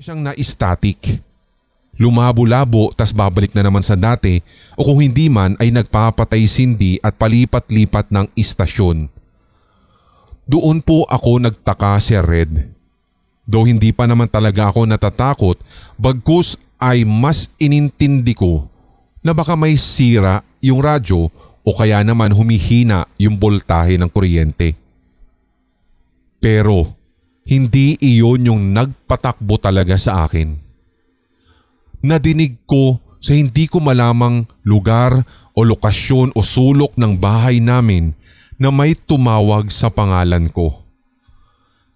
siyang na-static. Lumabo-labo tas babalik na naman sa dati o kung hindi man ay nagpapatay-sindi at palipat-lipat ng istasyon. Doon po ako nagtaka, Sir Red. Though hindi pa naman talaga ako natatakot, bagkus ay mas inintindi ko na baka may sira yung radyo o kaya naman humihina yung boltahe ng kuryente. Pero hindi iyon yung nagpatakbo talaga sa akin. Nadinig ko sa hindi ko malamang lugar o lokasyon o sulok ng bahay namin na may tumawag sa pangalan ko.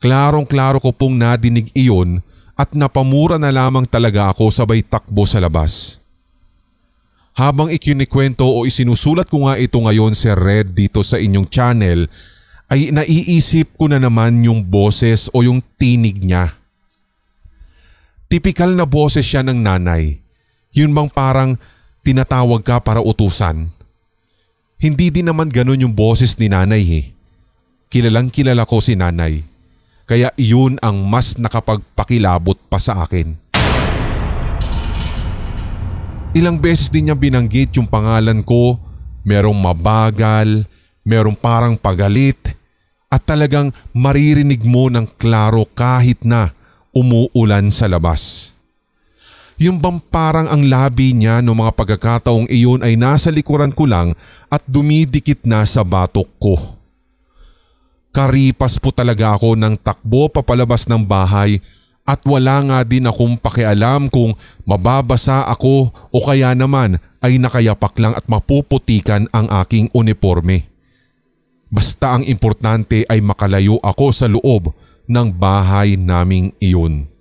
Klarong-klaro ko pong nadinig iyon at napamura na lamang talaga ako sabay takbo sa labas. Habang ikinikwento o isinusulat ko nga ito ngayon, Sir Red, dito sa inyong channel, ay naiisip ko na naman yung boses o yung tinig niya. Tipikal na boses siya ng nanay. Yun bang parang tinatawag ka para utusan? Hindi din naman ganun yung boses ni nanay eh. Kilalang kilala ko si nanay. Kaya yun ang mas nakapagpakilabot pa sa akin. Ilang beses din niya binanggit yung pangalan ko, merong mabagal, merong parang pagalit, at talagang maririnig mo ng klaro kahit na umuulan sa labas. Yung bang parang ang labi niya noong mga pagkakataong iyon ay nasa likuran ko lang at dumidikit na sa batok ko. Karipas po talaga ako ng takbo papalabas ng bahay at wala nga din akong pakialam kung mababasa ako o kaya naman ay nakayapak lang at mapuputikan ang aking uniforme. Basta ang importante ay makalayo ako sa loob ng bahay naming iyon.